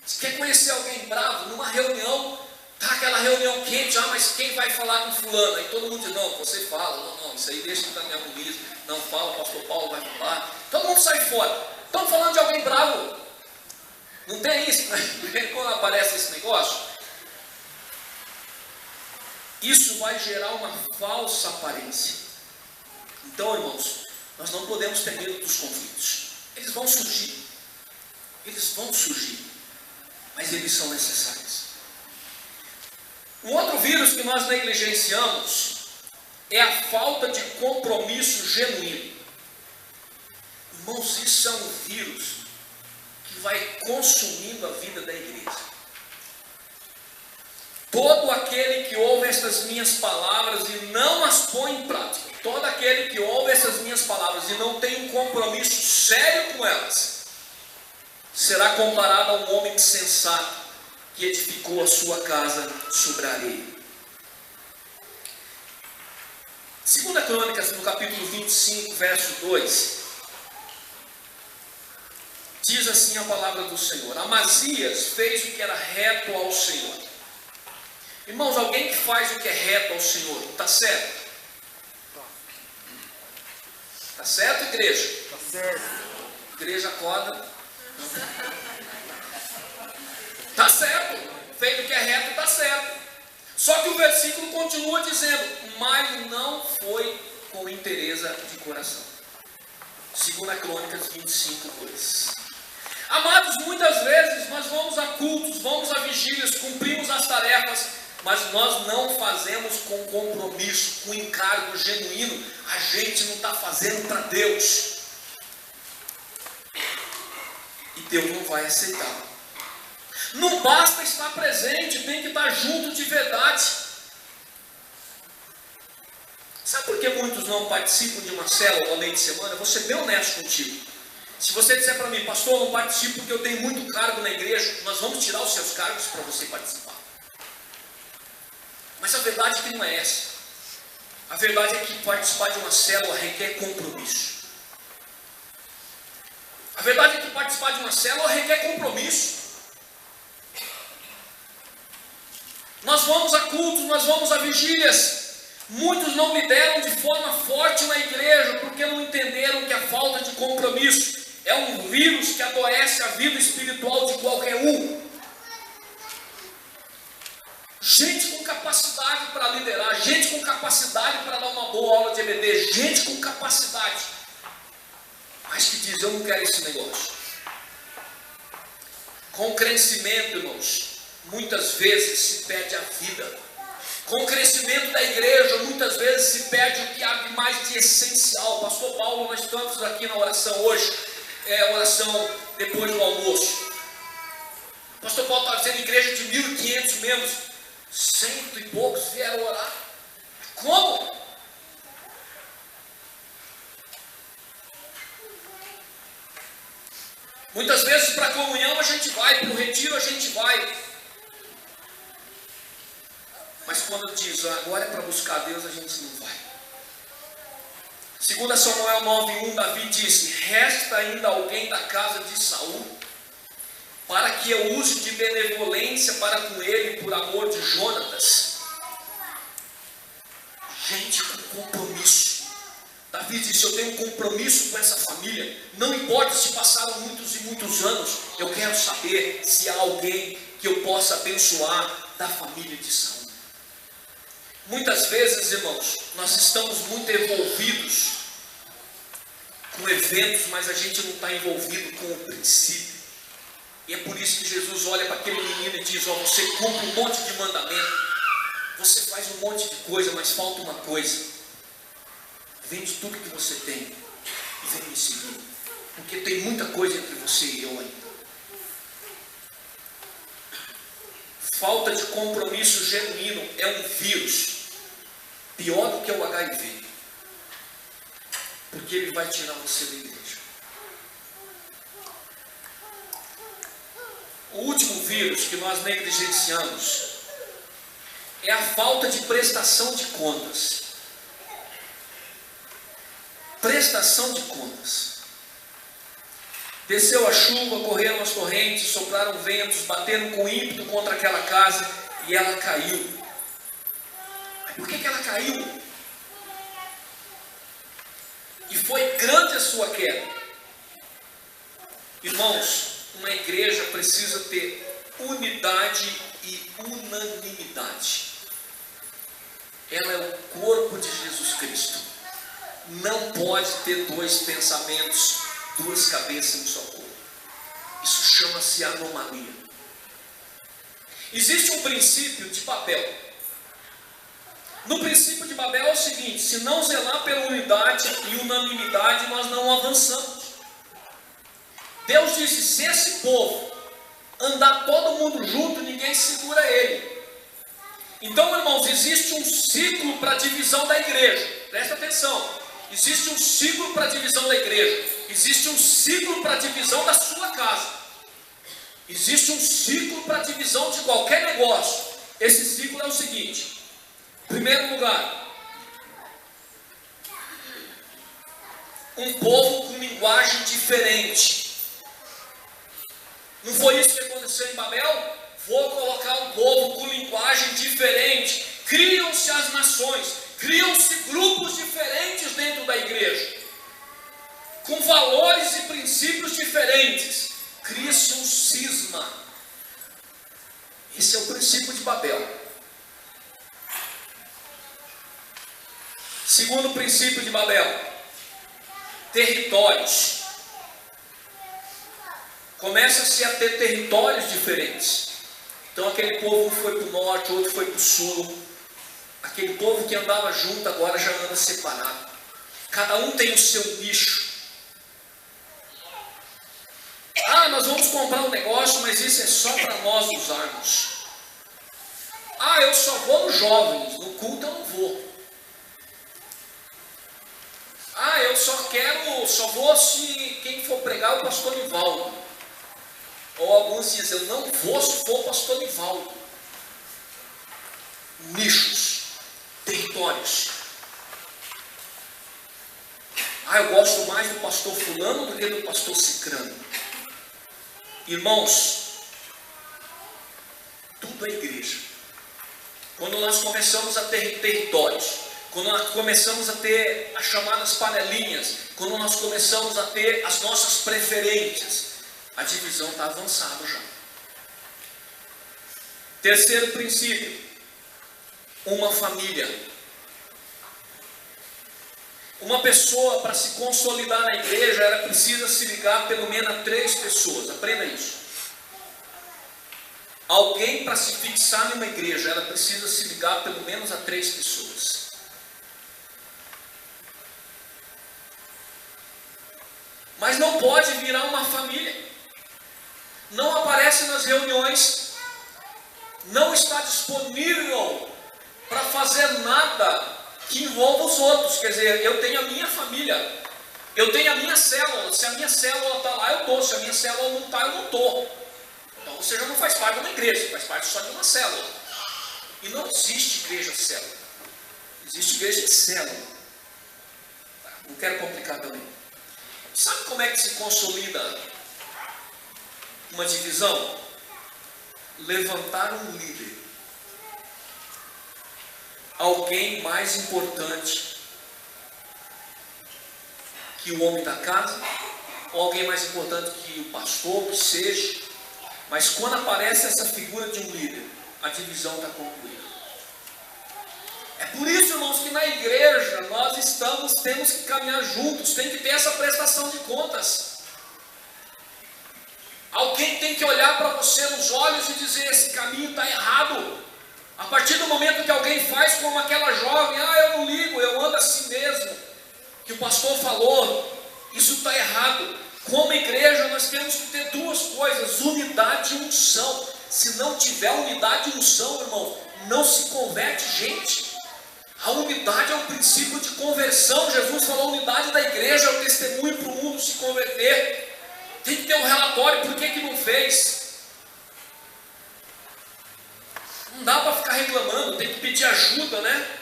Você quer conhecer alguém bravo? Numa reunião, tá aquela reunião quente, mas quem vai falar com fulano? Aí todo mundo diz, não, você fala, não, isso aí deixa que está me agoniza, não fala, o pastor Paulo vai falar, todo mundo sai fora. Estamos falando de alguém bravo, não tem isso, né? Quando aparece esse negócio, isso vai gerar uma falsa aparência. Então, irmãos, nós não podemos ter medo dos conflitos, eles vão surgir, mas eles são necessários. Um outro vírus que nós negligenciamos é a falta de compromisso genuíno. Irmãos, isso é um vírus que vai consumindo a vida da igreja. Todo aquele que ouve estas minhas palavras e não as põe em prática, todo aquele que ouve essas minhas palavras e não tem um compromisso sério com elas, será comparado a um homem insensato que edificou a sua casa sobre a areia. 2 Crônicas, no capítulo 25, verso 2, diz assim a palavra do Senhor: Amazias fez o que era reto ao Senhor. Irmãos, alguém que faz o que é reto ao Senhor, está certo? Está certo, igreja? Está certo. Igreja acorda. Está certo, feito o que é reto, está certo. Só que o versículo continua dizendo, mas não foi com interesse de coração. 2 Crônicas 25, 2. Amados, muitas vezes nós vamos a cultos, vamos a vigílias, cumprimos as tarefas, mas nós não fazemos com compromisso, com encargo genuíno. A gente não está fazendo para Deus. E Deus não vai aceitar. Não basta estar presente, tem que estar junto de verdade. Sabe por que muitos não participam de uma célula ao meio de semana? Eu vou ser bem honesto contigo. Se você disser para mim, pastor, eu não participo porque eu tenho muito cargo na igreja, nós vamos tirar os seus cargos para você participar. Mas a verdade é que não é essa. A verdade é que participar de uma célula requer compromisso. A verdade é que participar de uma célula requer compromisso. Nós vamos a cultos, nós vamos a vigílias. Muitos não lideram de forma forte na igreja porque não entenderam que a falta de compromisso é um vírus que adoece a vida espiritual de qualquer um. Gente com capacidade para liderar, gente com capacidade para dar uma boa aula de EBD, gente com capacidade, mas que diz, eu não quero esse negócio. Com o crescimento, irmãos, muitas vezes se perde a vida. Com o crescimento da igreja, muitas vezes se perde o que há de mais de essencial. Pastor Paulo, nós estamos aqui na oração hoje, oração depois do almoço. Pastor Paulo está dizendo, igreja de 1.500 membros, 100 e poucos vieram orar. Como? Muitas vezes para a comunhão a gente vai, para o retiro a gente vai. Mas quando diz, agora é para buscar a Deus, a gente não vai. 2 Samuel 9:1, Davi disse, resta ainda alguém da casa de Saul, para que eu use de benevolência para com ele, por amor de Jonatas. Gente com compromisso. Davi disse, eu tenho um compromisso com essa família, não importa se passaram muitos e muitos anos, eu quero saber se há alguém que eu possa abençoar da família de Saul. Muitas vezes, irmãos, nós estamos muito envolvidos com eventos, mas a gente não está envolvido com o princípio. E é por isso que Jesus olha para aquele menino e diz: ó, você cumpre um monte de mandamento, você faz um monte de coisa, mas falta uma coisa. Vende tudo que você tem e vem me seguir, porque tem muita coisa entre você e eu ainda. Falta de compromisso genuíno é um vírus pior do que o HIV, porque ele vai tirar você da igreja. O último vírus que nós negligenciamos é a falta de prestação de contas. Prestação de contas. Desceu a chuva, correram as torrentes, sopraram ventos, bateram com ímpeto contra aquela casa e ela caiu. Mas por que ela caiu? E foi grande a sua queda. Irmãos, uma igreja precisa ter unidade e unanimidade. Ela é o corpo de Jesus Cristo. Não pode ter dois pensamentos, duas cabeças em um só corpo. Isso chama-se anomalia. Existe um princípio de Babel. No princípio de Babel é o seguinte: se não zelar pela unidade e unanimidade, nós não avançamos. Deus disse: se esse povo andar todo mundo junto, ninguém segura ele. Então, irmãos, existe um ciclo para a divisão da igreja. Presta atenção. Existe um ciclo para a divisão da igreja. Existe um ciclo para a divisão da sua casa. Existe um ciclo para a divisão de qualquer negócio. Esse ciclo é o seguinte: em primeiro lugar, um povo com linguagem diferente. Não foi isso que aconteceu em Babel? Vou colocar um povo com linguagem diferente. Criam-se as nações, criam-se grupos diferentes dentro da igreja, com valores e princípios diferentes. Cria-se um cisma. Esse é o princípio de Babel. Segundo princípio de Babel: territórios. Começa-se a ter territórios diferentes. Então aquele povo foi para o norte, outro foi para o sul. Aquele povo que andava junto agora já anda separado. Cada um tem o seu nicho. Ah, nós vamos comprar um negócio, mas isso é só para nós usarmos. Ah, eu só vou nos jovens, no culto eu não vou. Ah, eu só vou se quem for pregar é o pastor Nivaldo. Ou alguns dizem: eu não vou se for o pastor Nivaldo. Nichos, territórios. Ah, eu gosto mais do pastor fulano do que do pastor cicrano. Irmãos, tudo é igreja. Quando nós começamos a ter territórios, quando nós começamos a ter as chamadas panelinhas, quando nós começamos a ter as nossas preferências, a divisão está avançada já. Terceiro princípio: uma família. Uma pessoa, para se consolidar na igreja, ela precisa se ligar pelo menos a 3 pessoas. Aprenda isso. Alguém, para se fixar numa igreja, ela precisa se ligar pelo menos a 3 pessoas. Mas não pode virar uma família. Não aparece nas reuniões, não está disponível para fazer nada que envolva os outros. Quer dizer, eu tenho a minha família, eu tenho a minha célula. Se a minha célula está lá, eu estou. Se a minha célula não está, eu não estou. Então você já não faz parte de uma igreja, você faz parte só de uma célula. E não existe igreja célula, existe igreja de célula. Não quero complicar também. Sabe como é que se consolida uma divisão? Levantar um líder. Alguém mais importante que o homem da casa, ou alguém mais importante que o pastor, que seja. Mas quando aparece essa figura de um líder, a divisão está concluída. É por isso, irmãos, que na igreja nós temos que caminhar juntos, tem que ter essa prestação de contas. Alguém tem que olhar para você nos olhos e dizer: esse caminho está errado. A partir do momento que alguém faz como aquela jovem: eu não ligo, eu ando assim mesmo, que o pastor falou, isso está errado. Como igreja nós temos que ter duas coisas: unidade e unção. Se não tiver unidade e unção, irmão, não se converte gente. A unidade é o princípio de conversão. Jesus falou: a unidade da igreja é o testemunho para o mundo se converter. Tem que ter um relatório, por que não fez? Não dá para ficar reclamando, tem que pedir ajuda, né?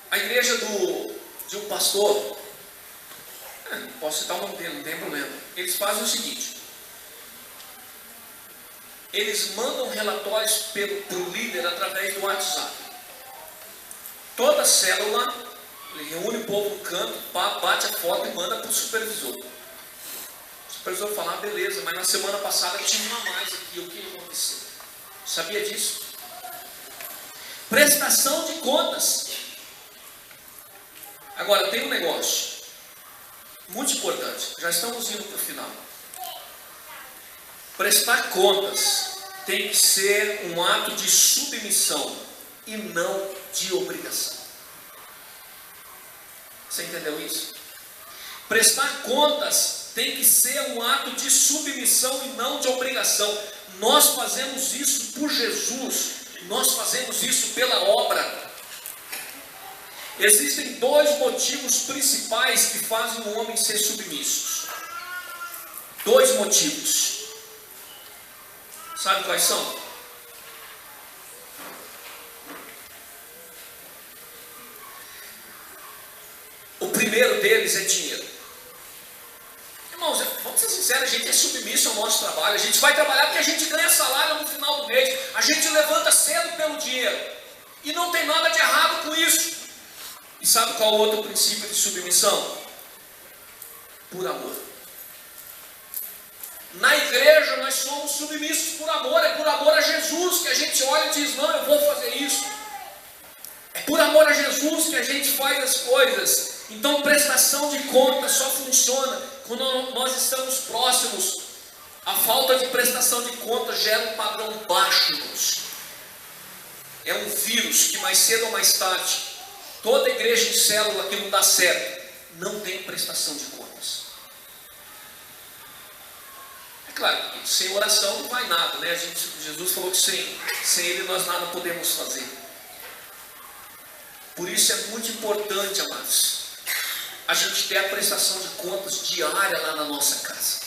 A igreja de um pastor, posso citar o nome dele, não tem problema. Eles fazem o seguinte: eles mandam relatórios para o líder através do WhatsApp. Toda célula, ele reúne o povo no canto, bate a foto e manda para o supervisor. O supervisor fala: beleza, mas na semana passada tinha uma mais aqui, o que aconteceu? Sabia disso? Prestação de contas. Agora tem um negócio muito importante, já estamos indo para o final. Prestar contas tem que ser um ato de submissão e não de obrigação. Você entendeu isso? Prestar contas tem que ser um ato de submissão e não de obrigação. Nós fazemos isso por Jesus, nós fazemos isso pela obra. Existem dois motivos principais que fazem o homem ser submisso. Dois motivos. Sabe quais são? O primeiro deles é dinheiro. Irmãos, vamos ser sinceros, a gente é submisso ao nosso trabalho. A gente vai trabalhar porque a gente ganha salário no final do mês. A gente levanta cedo pelo dinheiro. E não tem nada de errado com isso. E sabe qual é o outro princípio de submissão? Por amor. Na igreja nós somos submissos por amor. É por amor a Jesus que a gente olha e diz: não, eu vou fazer isso. É por amor a Jesus que a gente faz as coisas. Então prestação de contas só funciona quando nós estamos próximos. A falta de prestação de contas gera um padrão baixo, irmãos. É um vírus que mais cedo ou mais tarde, toda igreja em célula que não dá certo, não tem prestação de contas. É claro que sem oração não vai nada, né? Jesus falou que sem Ele nós nada podemos fazer. Por isso é muito importante, amados, a gente ter a prestação de contas diária lá na nossa casa.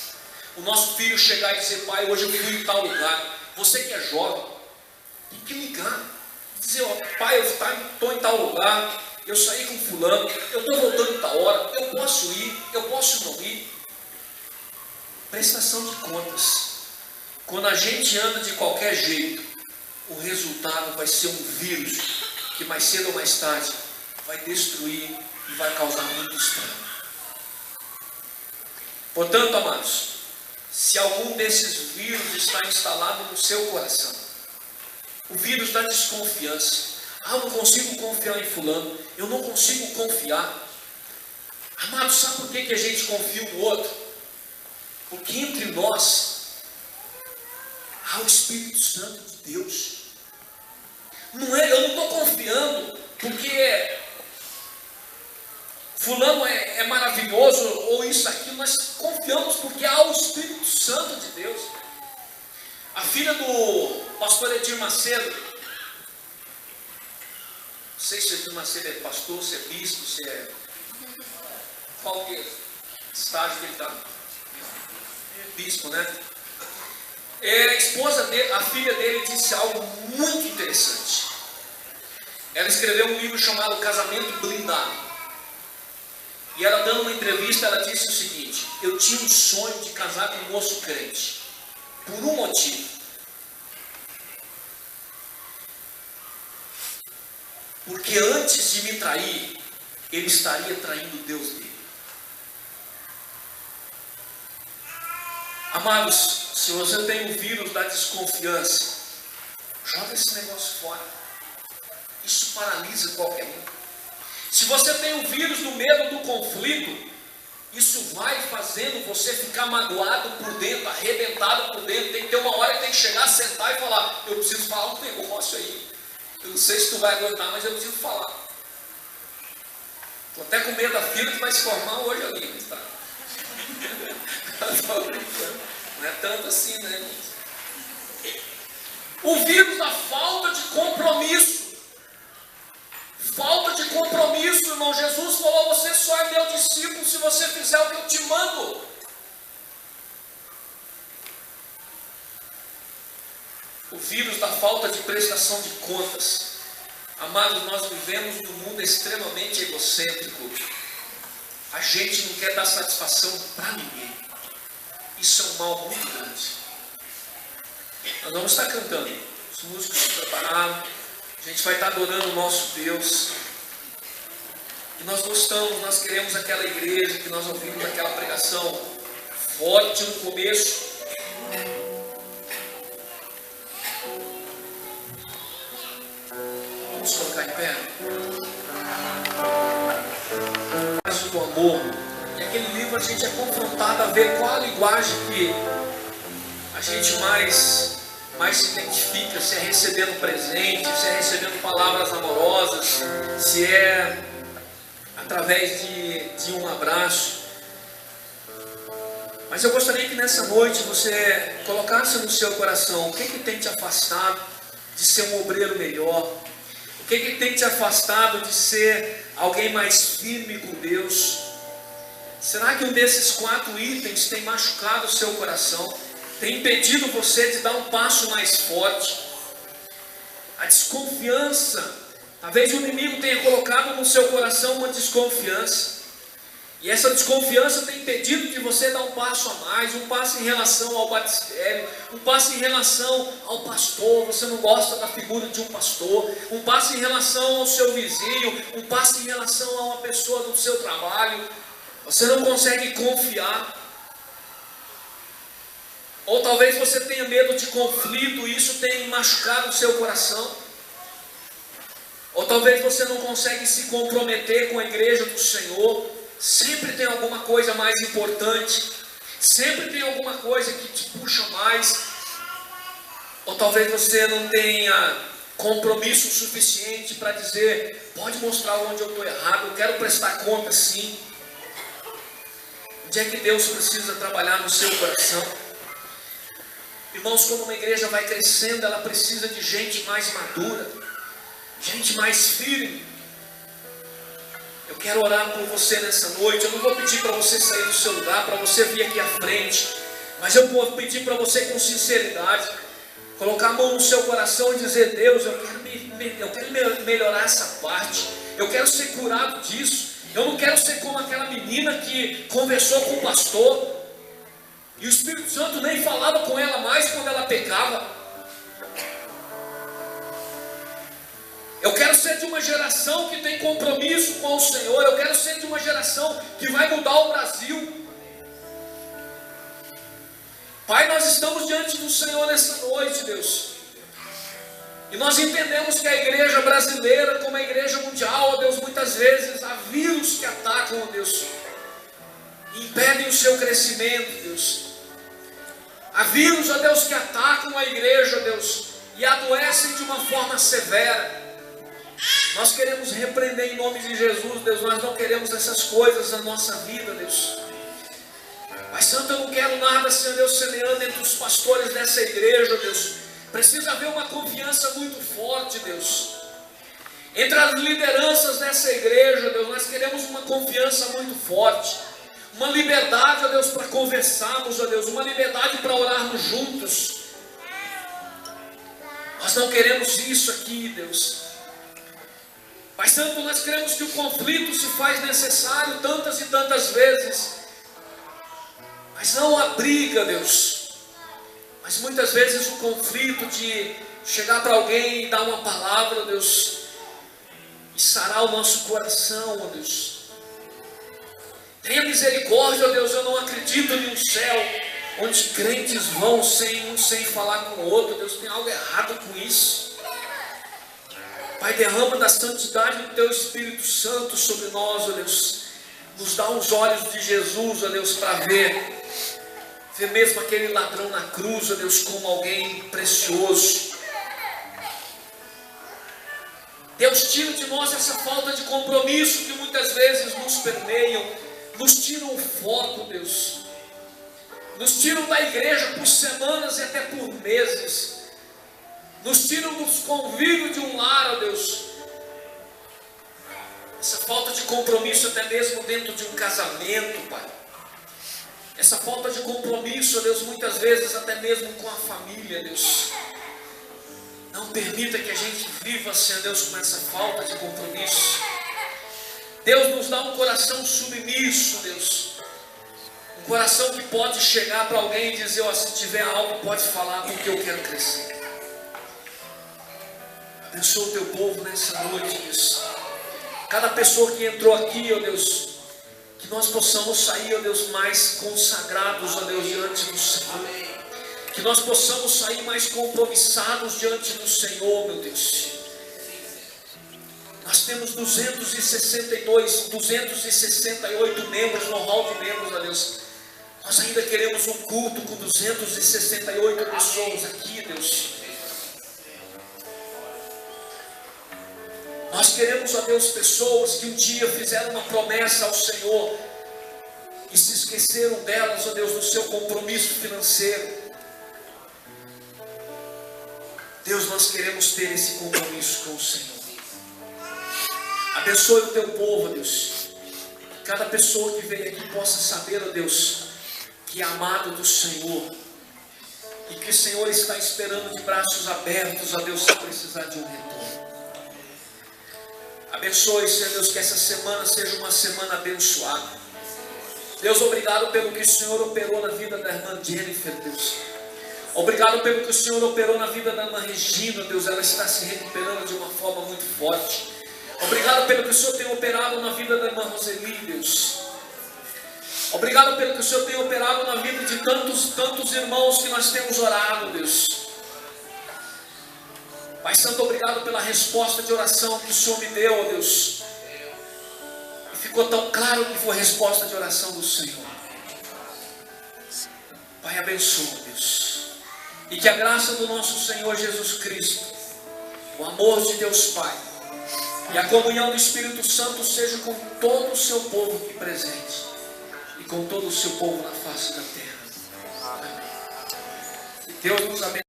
O nosso filho chegar e dizer: pai, hoje eu fui em tal lugar. Você que é jovem, tem que ligar. Dizer: pai, eu estou em tal lugar, eu saí com fulano, eu estou voltando em tal hora, eu posso ir, eu posso não ir. Prestação de contas. Quando a gente anda de qualquer jeito, o resultado vai ser um vírus que mais cedo ou mais tarde vai destruir e vai causar muito estrago. Portanto, amados, se algum desses vírus está instalado no seu coração, o vírus da desconfiança: eu não consigo confiar em fulano, eu não consigo confiar. Amados, sabe por que a gente confia um no outro? Porque entre nós há o Espírito Santo de Deus. Eu não estou confiando porque fulano é maravilhoso ou isso, aquilo. Nós confiamos porque há o Espírito Santo de Deus. A filha do pastor Edir Macedo, não sei se Edir Macedo é pastor, se é bispo, se é qual que é estágio que ele está? Bispo, né? A esposa dele, a filha dele, disse algo muito interessante. Ela escreveu um livro chamado Casamento Blindado. E ela, dando uma entrevista, ela disse o seguinte: eu tinha um sonho de casar com um moço crente, por um motivo. Porque antes de me trair, ele estaria traindo o Deus dele. Amados, se você tem o vírus da desconfiança, joga esse negócio fora. Isso paralisa qualquer um. Se você tem o vírus do medo do conflito, isso vai fazendo você ficar magoado por dentro, arrebentado por dentro. Tem que ter uma hora que tem que chegar, sentar e falar: eu preciso falar um negócio aí. Eu não sei se tu vai aguentar, mas eu preciso falar. Estou até com medo da fila que vai se formar hoje ali, tá? Não é tanto assim, né, irmãos? O vírus da falta de compromisso. Falta de compromisso, irmão. Jesus falou: você só é meu discípulo se você fizer o que eu te mando. O vírus da falta de prestação de contas. Amados, nós vivemos num mundo extremamente egocêntrico. A gente não quer dar satisfação para ninguém. Isso é um mal muito grande. Nós vamos estar cantando. Os músicos se prepararam. A gente vai estar adorando o nosso Deus. E nós gostamos, nós queremos aquela igreja que nós ouvimos aquela pregação forte no começo. Vamos colocar em pé. O do amor. E aquele livro a gente é confrontado a ver qual a linguagem que a gente mais se identifica, se é recebendo presente, se é recebendo palavras amorosas, se é através de um abraço. Mas eu gostaria que nessa noite você colocasse no seu coração o que tem te afastado de ser um obreiro melhor, o que tem te afastado de ser alguém mais firme com Deus. Será que um desses 4 itens tem machucado o seu coração? Tem impedido você de dar um passo mais forte? A desconfiança, talvez o inimigo tenha colocado no seu coração uma desconfiança, e essa desconfiança tem impedido de você dar um passo a mais, um passo em relação ao batistério, um passo em relação ao pastor. Você não gosta da figura de um pastor, um passo em relação ao seu vizinho, um passo em relação a uma pessoa do seu trabalho. Você não consegue confiar. Ou talvez você tenha medo de conflito e isso tenha machucado o seu coração. Ou talvez você não consegue se comprometer com a igreja do Senhor. Sempre tem alguma coisa mais importante. Sempre tem alguma coisa que te puxa mais. Ou talvez você não tenha compromisso suficiente para dizer: pode mostrar onde eu estou errado, eu quero prestar conta sim. Onde é que Deus precisa trabalhar no seu coração? Irmãos, quando uma igreja vai crescendo, ela precisa de gente mais madura, gente mais firme. Eu quero orar por você nessa noite. Eu não vou pedir para você sair do seu lugar, para você vir aqui à frente, mas eu vou pedir para você com sinceridade colocar a mão no seu coração e dizer: Deus, eu quero melhorar essa parte, eu quero ser curado disso. Eu não quero ser como aquela menina que conversou com o pastor e o Espírito Santo nem falava com ela mais quando ela pecava. Eu quero ser de uma geração que tem compromisso com o Senhor. Eu quero ser de uma geração que vai mudar o Brasil. Pai, nós estamos diante do Senhor nessa noite, Deus. E nós entendemos que a igreja brasileira, como a igreja mundial, ó Deus, muitas vezes há vírus que atacam, ó Deus, impedem o seu crescimento, Deus. Há vírus, ó Deus, que atacam a igreja, ó Deus, e adoecem de uma forma severa. Nós queremos repreender em nome de Jesus, Deus. Nós não queremos essas coisas na nossa vida, Deus. Mas Santo, eu não quero nada, Senhor Deus, semeando entre os pastores dessa igreja, Deus. Precisa haver uma confiança muito forte, Deus. Entre as lideranças dessa igreja, Deus, nós queremos uma confiança muito forte. Uma liberdade, ó Deus, para conversarmos, ó Deus. Uma liberdade para orarmos juntos. Nós não queremos isso aqui, Deus. Pai Santo, nós queremos que o conflito se faz necessário tantas e tantas vezes. Mas não a briga, Deus. Mas muitas vezes o conflito de chegar para alguém e dar uma palavra, Deus, e sarar o nosso coração, ó Deus. Tenha misericórdia, ó Deus. Eu não acredito em um céu onde crentes vão sem falar com o outro. Deus, tem algo errado com isso. Pai, derrama da santidade do Teu Espírito Santo sobre nós, ó Deus. Nos dá os olhos de Jesus, ó Deus, para ver mesmo aquele ladrão na cruz, ó Deus, como alguém precioso. Deus, tira de nós essa falta de compromisso que muitas vezes nos permeiam, nos tiram o foco, Deus, nos tiram da igreja por semanas e até por meses, nos tiram dos convívios de um lar, ó Deus. Essa falta de compromisso até mesmo dentro de um casamento, Pai. Essa falta de compromisso, ó Deus, muitas vezes até mesmo com a família, Deus. Não permita que a gente viva, Senhor Deus, com essa falta de compromisso. Deus, nos dá um coração submisso, Deus. Um coração que pode chegar para alguém e dizer, ó, se tiver algo, pode falar, porque eu quero crescer. Abençoa o teu povo nessa noite, Deus. Cada pessoa que entrou aqui, ó Deus, que nós possamos sair, ó Deus, mais consagrados, ó Deus, diante do Senhor. Que nós possamos sair mais compromissados diante do Senhor, meu Deus. Nós temos 268 membros no hall de membros, ó Deus. Nós ainda queremos um culto com 268 pessoas aqui, Deus. Nós queremos, ó Deus, pessoas que um dia fizeram uma promessa ao Senhor e se esqueceram delas, ó Deus, no seu compromisso financeiro. Deus, nós queremos ter esse compromisso com o Senhor. Abençoe o teu povo, ó Deus. Que cada pessoa que vem aqui possa saber, ó Deus, que é amado do Senhor. E que o Senhor está esperando de braços abertos, ó Deus, se precisar de um retorno. Abençoe, Senhor Deus, que essa semana seja uma semana abençoada. Deus, obrigado pelo que o Senhor operou na vida da irmã Jennifer, Deus. Obrigado pelo que o Senhor operou na vida da irmã Regina, Deus. Ela está se recuperando de uma forma muito forte. Obrigado pelo que o Senhor tem operado na vida da irmã Roseli, Deus. Obrigado pelo que o Senhor tem operado na vida de tantos irmãos que nós temos orado, Deus. Pai Santo, obrigado pela resposta de oração que o Senhor me deu, ó Deus. E ficou tão claro que foi resposta de oração do Senhor. Pai, abençoa, Deus. E que a graça do nosso Senhor Jesus Cristo, o amor de Deus Pai e a comunhão do Espírito Santo seja com todo o seu povo aqui presente e com todo o seu povo na face da terra. Amém. Que Deus nos abençoe.